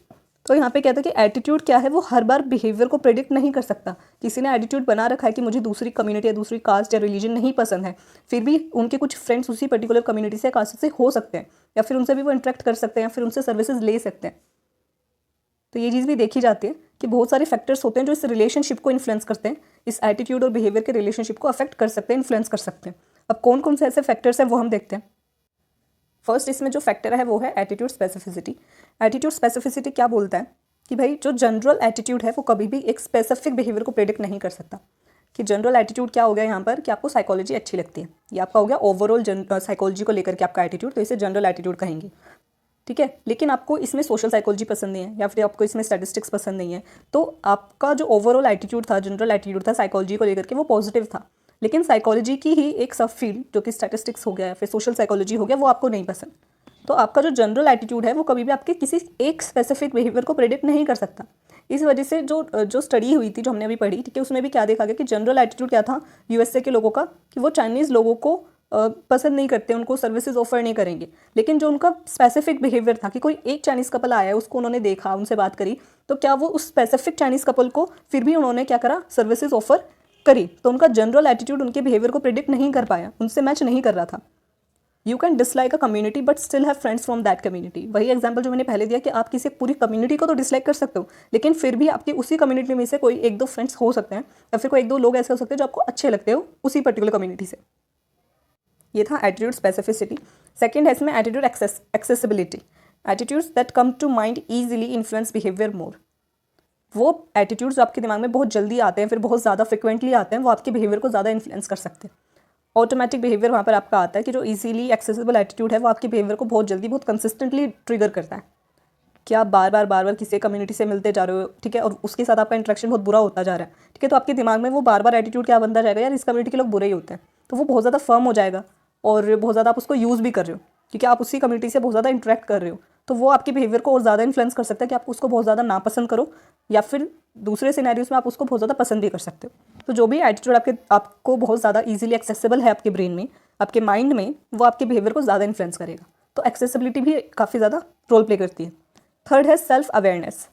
तो यहाँ पे कहता है कि एटीट्यूड क्या है, वो हर बार बिहेवियर को प्रेडिक्ट नहीं कर सकता। किसी ने एटीट्यूड बना रखा है कि मुझे दूसरी कम्युनिटी या दूसरी कास्ट या रिलीजन नहीं पसंद है, फिर भी उनके कुछ फ्रेंड्स उसी पर्टिकुलर कम्युनिटी से कास्ट से हो सकते हैं, या फिर उनसे भी वो इंटरेक्ट कर सकते हैं, या फिर उनसे सर्विसेज ले सकते हैं। तो ये चीज़ भी देखी जाती है कि बहुत सारे फैक्टर्स होते हैं जो इस रिलेशनशिप को इन्फ्लुएंस करते हैं, इस एटीट्यूड और बिहेवियर के रिलेशनशिप को अफेक्ट कर सकते हैं, इन्फ्लुएंस कर सकते हैं। अब कौन कौन से ऐसे फैक्टर्स हैं वो हम देखते हैं। फर्स्ट इसमें जो फैक्टर है वो है एटीट्यूड स्पेसिफिसिटी। एटीट्यूड स्पेसिफिसिटी क्या बोलता है कि भाई जो जनरल एटीट्यूड है वो कभी भी एक स्पेसिफिक बिहेवियर को प्रेडिक्ट नहीं कर सकता। कि जनरल एटीट्यूड क्या हो गया यहाँ पर कि आपको साइकोलॉजी अच्छी लगती है, ये आपका हो गया ओवरऑल साइकोलॉजी को लेकर के आपका एटीट्यूड, तो इसे जनरल एटीट्यूड कहेंगे, ठीक है। लेकिन आपको इसमें सोशल साइकोलॉजी पसंद नहीं है, या फिर आपको इसमें स्टैटिस्टिक्स पसंद नहीं है, तो आपका जो ओवरऑल एटीट्यूड था, जनरल एटीट्यूड था साइकोलॉजी को लेकर के, वो पॉजिटिव था। लेकिन साइकोलॉजी की ही एक सब फील्ड जो कि स्टैटिस्टिक्स हो गया या फिर सोशल साइकोलॉजी हो गया वो आपको नहीं पसंद। तो आपका जो जनरल एटीट्यूड है वो कभी भी आपके किसी एक स्पेसिफिक बिहेवियर को प्रेडिक्ट नहीं कर सकता। इस वजह से जो स्टडी हुई थी जो हमने अभी पढ़ी, ठीक है, उसमें भी क्या देखा गया कि जनरल एटीट्यूड क्या था यूएसए के लोगों का, कि वो चाइनीज़ लोगों को पसंद नहीं करते, उनको सर्विसेज ऑफर नहीं करेंगे। लेकिन जो उनका स्पेसिफिक बिहेवियर था कि कोई एक चाइनीज़ कपल आया है, उसको उन्होंने देखा, उनसे बात करी, तो क्या वो उस स्पेसिफिक चाइनीज़ कपल को फिर भी उन्होंने क्या करा, सर्विसेज ऑफर करी। तो उनका जनरल एटीट्यूड उनके बिहेवियर को प्रिडिक्ट नहीं कर पाया, उनसे मैच नहीं कर रहा था। You can dislike a community but still have friends from that community. वही एग्जाम्पल जो मैंने पहले दिया कि आप किसी पूरी कम्युनिटी को तो डिसलाइक कर सकते हो, लेकिन फिर भी आपकी उसी कम्युनिटी में से कोई एक दो फ्रेंड्स हो सकते हैं या फिर कोई एक दो लोग ऐसे हो सकते हैं जो आपको अच्छे लगते हो उसी पर्टिकुलर कम्युनिटी से। ये था एटीट्यूड स्पेसिफिसिटी। सेकेंड है इसमें attitude accessibility. Attitudes that come to mind easily influence behaviour more. वो एटीट्यूड्स जो आपके दिमाग में बहुत जल्दी आते हैं, फिर बहुत ज़्यादा फ्रिक्वेंटली आते हैं, वो आपके बिहेवियर को ज़्यादा इन्फ्लुएंस कर सकते हैं। ऑटोमेटिक बिहेवियर वहाँ पर आपका आता है कि जो इजीली एक्सेसिबल एटीट्यूड है वो आपके बिहेवियर को बहुत जल्दी बहुत कंसिस्टेंटली ट्रिगर करता है कि आप बार बार किसी कम्युनिटी से मिलते जा रहे हो, ठीक है, और उसके साथ आपका इंटरेक्शन बहुत बुरा होता जा रहा है, ठीक है, तो आपके दिमाग में वो बार एटीट्यूड क्या बनता जाएगा, यार इस कम्युनिटी के लोग बुरे ही होते हैं, तो वो बहुत ज़्यादा फर्म हो जाएगा और बहुत ज़्यादा आप उसको यूज़ भी कर रहे हो क्योंकि आप उसी कम्युनिटी से बहुत ज़्यादा इंटरेक्ट कर रहे हो, तो वो आपके बिहेवियर को और ज़्यादा इन्फ्लुएंस कर सकता है कि आप उसको बहुत ज़्यादा नापसंद करो या फिर दूसरे सिनेरियोज में आप उसको बहुत ज़्यादा पसंद भी कर सकते हो। तो जो भी एटीट्यूड आपको बहुत ज़्यादा ईजिली एक्सेसिबल है आपके ब्रेन में, आपके माइंड में, वो आपके बिहेवियर को ज़्यादा इन्फ्लुएंस करेगा। तो एक्सेसिबिलिटी भी काफ़ी ज़्यादा रोल प्ले करती है। थर्ड है सेल्फ अवेयरनेस।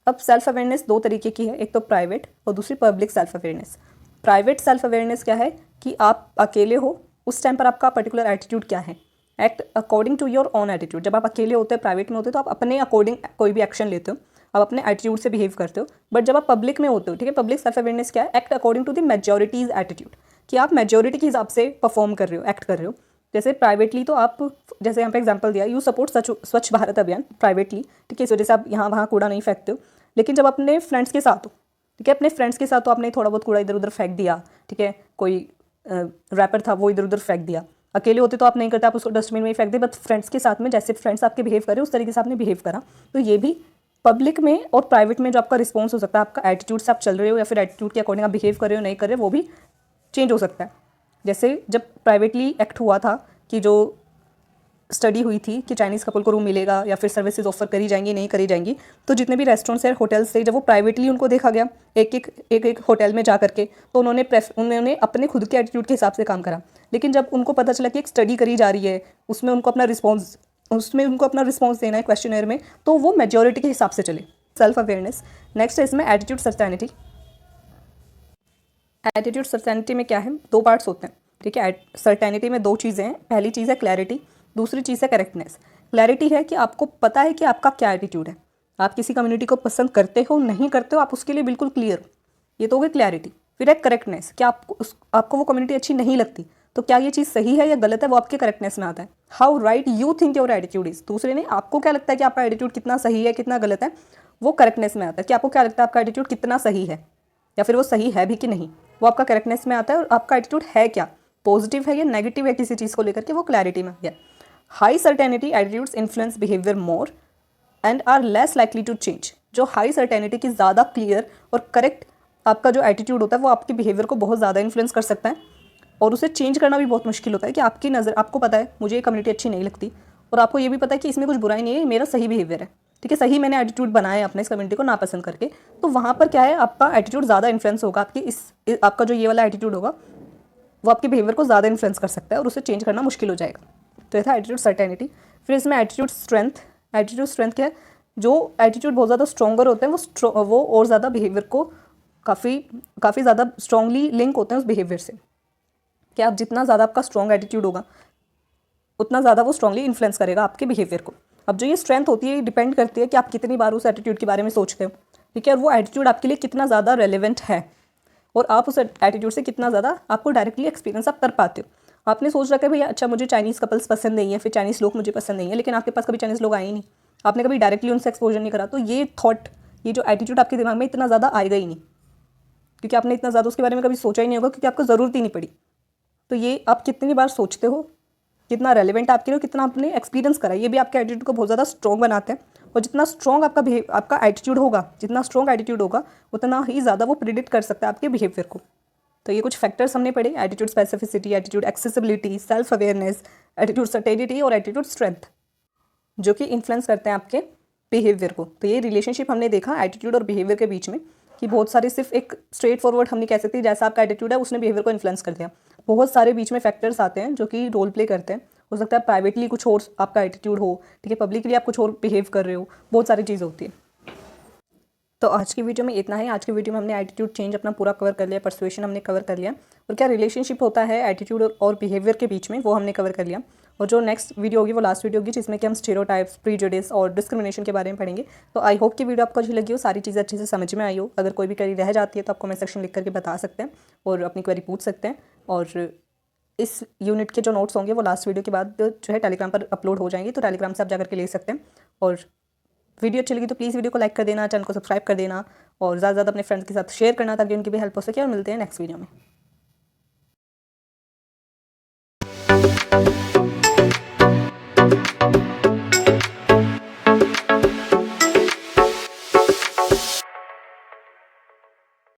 अब सेल्फ अवेयरनेस दो तरीके की है, एक तो प्राइवेट और दूसरी public self awareness. Private self awareness क्या है कि आप अकेले हो, उस टाइम पर आपका पर्टिकुलर एटीट्यूड क्या है, act according to your own attitude. जब आप अकेले होते हैं, प्राइवेट में होते हो, तो आप अपने अकॉर्डिंग कोई भी एक्शन लेते हो, आप अपने एटीट्यूड से बिहेव करते हो। बट जब आप पब्लिक में होते हो, ठीक है, पब्लिक सेल्फ अवेयरनेस क्या है, act according to the majority's attitude, कि आप मेजॉरिटी के हिसाब से परफॉर्म कर रहे हो, एक्ट कर रहे हो। जैसे प्राइवेटली तो आप, जैसे यहाँ पे एग्जांपल दिया, यू सपोर्ट स्वच्छ भारत अभियान प्राइवेटली, ठीक है, इस वजह से आप यहाँ वहाँ कूड़ा नहीं फेंकते हो। लेकिन जब अपने फ्रेंड्स के साथ हो, ठीक है, अपने फ्रेंड्स के साथ तो आपने थोड़ा बहुत कूड़ा इधर उधर फेंक दिया, ठीक है, कोई रैपर था वो इधर उधर फेंक दिया। अकेले होते तो आप नहीं करते, आप उसको डस्टबिन में ही फेंक दे, बट फ्रेंड्स के साथ में जैसे फ्रेंड्स आपके बिहेव करे उस तरीके से आपने बिहेव करा। तो ये भी पब्लिक में और प्राइवेट में जो आपका रिस्पॉन्स हो सकता है, आपका एटीट्यूड से आप चल रहे हो या फिर एटीट्यूड के अकॉर्डिंग आप बिहेव कर रहे हो नहीं कर रहे हो, वो भी चेंज हो सकता है। जैसे जब प्राइवेटली एक्ट हुआ था कि जो स्टडी हुई थी कि चाइनीज़ कपल को रूम मिलेगा या फिर सर्विसेज ऑफर करी जाएंगी नहीं करी जाएंगी, तो जितने भी रेस्टोरेंट्स या होटल्स थे, जब वो प्राइवेटली उनको देखा गया एक होटल में जा करके, तो उन्होंने अपने खुद के एटीट्यूड के हिसाब से काम करा। लेकिन जब उनको पता चला कि एक स्टडी करी जा रही है, उसमें उनको अपना रिस्पॉन्स देना है क्वेश्चनर में, तो वो मेजॉरिटी के हिसाब से चले। Self awareness. नेक्स्ट है इसमें एटीट्यूड सर्टेनिटी। एटीट्यूड सर्टेनिटी में क्या है, दो पार्ट्स होते हैं, ठीक है। सर्टेनिटी में दो चीज़ें हैं, पहली चीज़ है क्लैरिटी, दूसरी चीज़ है करेक्टनेस। क्लैरिटी है कि आपको पता है कि आपका क्या एटीट्यूड है, आप किसी कम्युनिटी को पसंद करते हो नहीं करते हो, आप उसके लिए बिल्कुल क्लियर हो, ये तो हो गई क्लैरिटी। फिर है करेक्टनेस, कि आपको वो कम्युनिटी अच्छी नहीं लगती, तो क्या ये चीज़ सही है या गलत है, वो आपके करेक्टनेस में आता है। How right you think your attitude is, दूसरे ने आपको क्या लगता है कि आपका एटीट्यूड कितना सही है कितना गलत है, वो करेक्टनेस में आता है। कि आपको क्या लगता है आपका एटीट्यूड कितना सही है या फिर वो सही है भी कि नहीं, वो आपका करेक्टनेस में आता है। और आपका एटीट्यूड है क्या, पॉजिटिव है या नेगेटिव है किसी चीज़ को लेकर के, वो क्लैरिटी में आ गया। High certainty attitudes influence behaviour more and are less likely to change. जो हाई सर्टेनिटी की ज़्यादा क्लियर और करेक्ट आपका जो एटीट्यूड होता है, वो आपके बिहेवियर को बहुत ज़्यादा इन्फ्लुएंस कर सकता है और उसे चेंज करना भी बहुत मुश्किल होता है। कि आपकी नज़र, आपको पता है मुझे ये कम्युनिटी अच्छी नहीं लगती और आपको ये भी पता है कि इसमें कुछ बुराई नहीं है, मेरा सही बिहेवियर है, ठीक है, सही मैंने एटीट्यूड बनाया है अपने इस कम्युनिटी को नापसंद करके, तो वहाँ पर क्या है, आपका एटीट्यूड ज़्यादा इन्फ्लुएंस होगा। आपका जो ये वाला एटीट्यूड होगा वो आपके बिहेवियर को ज़्यादा इन्फ्लुएंस कर सकता है और उसे चेंज करना मुश्किल हो जाएगा। तो ये था एटीट्यूड सर्टेनिटी। फिर इसमें एटीट्यूड स्ट्रेंथ। एटीट्यूड स्ट्रेंथ क्या है, जो एटीट्यूड बहुत ज़्यादा स्ट्रॉन्गर होते हैं वो और ज़्यादा बिहेवियर को काफ़ी ज़्यादा स्ट्रॉन्गली लिंक होते हैं उस बिहेवियर से। कि आप जितना ज़्यादा आपका स्ट्रॉन्ग एटीट्यूड होगा उतना ज़्यादा वो स्ट्रॉन्गली इन्फ्लुएंस करेगा आपके बिहेवियर को। अब जो ये स्ट्रेंथ होती है, डिपेंड करती है कि आप कितनी बार उस एटीट्यूड के बारे में सोचते हो, ठीक है, और वो एटीट्यूड आपके लिए कितना ज़्यादा रेलिवेंट है और आप उस एटीट्यूड से कितना ज़्यादा आपको डायरेक्टली एक्सपीरियंस आप कर पाते हो। आपने सोच रखा है भैया अच्छा मुझे चाइनीज़ कपल्स पसंद नहीं है, फिर चाइनीज़ लोग मुझे पसंद नहीं है, लेकिन आपके पास कभी चाइनीज़ लोग आए ही नहीं, आपने कभी डायरेक्टली उनसे एक्सपोजर नहीं करा, तो ये थॉट, ये जो एटीट्यूड आपके दिमाग में इतना ज़्यादा आएगा ही नहीं, क्योंकि आपने इतना ज़्यादा उसके बारे में कभी सोचा ही नहीं होगा, क्योंकि आपको ज़रूरत ही नहीं पड़ी। तो ये आप कितनी बार सोचते हो कितना रेलिवेंट आपके लिए, कितना आपने एक्सपीरियंस करा, ये भी आपके एटीट्यूड को बहुत ज़्यादा स्ट्रॉन्ग बनाते हैं। और जितना स्ट्रॉन्ग आपका एटीट्यूड होगा, जितना स्ट्रॉन्ग एटीट्यूड होगा उतना ही ज़्यादा वो प्रिडिक्ट कर सकता है आपके बिहेवियर को। तो ये कुछ फैक्टर्स हमने पढ़े, attitude specificity, attitude accessibility, self awareness, attitude certainty और एटीट्यूड स्ट्रेंथ, जो कि इन्फ्लुएंस करते हैं आपके बिहेवियर को। तो ये रिलेशनशिप हमने देखा एटीट्यूड और बिहेवियर के बीच में कि बहुत सारे, सिर्फ एक स्ट्रेट फॉरवर्ड हम नहीं कह सकते जैसा आपका एटीट्यूड है उसने बिहेवियर को इन्फ्लुएंस कर दिया। बहुत सारे बीच में फैक्टर्स आते हैं जो कि रोल प्ले करते हैं। हो सकता है प्राइवेटली कुछ और आपका एटीट्यूड हो, ठीक है, पब्लिकली आप कुछ और बिहेव कर रहे हो, बहुत सारी चीज़ होती है। तो आज की वीडियो में इतना ही। आज की वीडियो में हमने एटीट्यूड चेंज अपना पूरा कवर कर लिया, पर्सुएशन हमने कवर कर लिया, और क्या रिलेशनशिप होता है एटीट्यूड और बिहेवियर के बीच में वो हमने कवर कर लिया। और जो नेक्स्ट वीडियो होगी वो लास्ट वीडियो होगी जिसमें कि हम स्टीरियोटाइप्स, प्रीजुडिस और डिस्क्रिमिनेशन के बारे में पढ़ेंगे। तो आई होप कि वीडियो आपको अच्छी लगी हो, सारी चीज़ें अच्छे से समझ में आई हो। अगर कोई भी क्वेरी रह जाती है तो आप कमेंट सेक्शन लिख करके बता सकते हैं और अपनी क्वेरी पूछ सकते हैं। और इस यूनिट के जो नोट्स होंगे वो लास्ट वीडियो के बाद जो है टेलीग्राम पर अपलोड हो जाएंगे, तो टेलीग्राम से आप जाकर के ले सकते हैं। और वीडियो अच्छी लगी तो प्लीज़ वीडियो को लाइक कर देना, चैनल को सब्सक्राइब कर देना और ज़्यादा से ज़्यादा अपने फ्रेंड्स के साथ शेयर करना ताकि उनकी भी हेल्प हो सके। और मिलते हैं नेक्स्ट वीडियो में।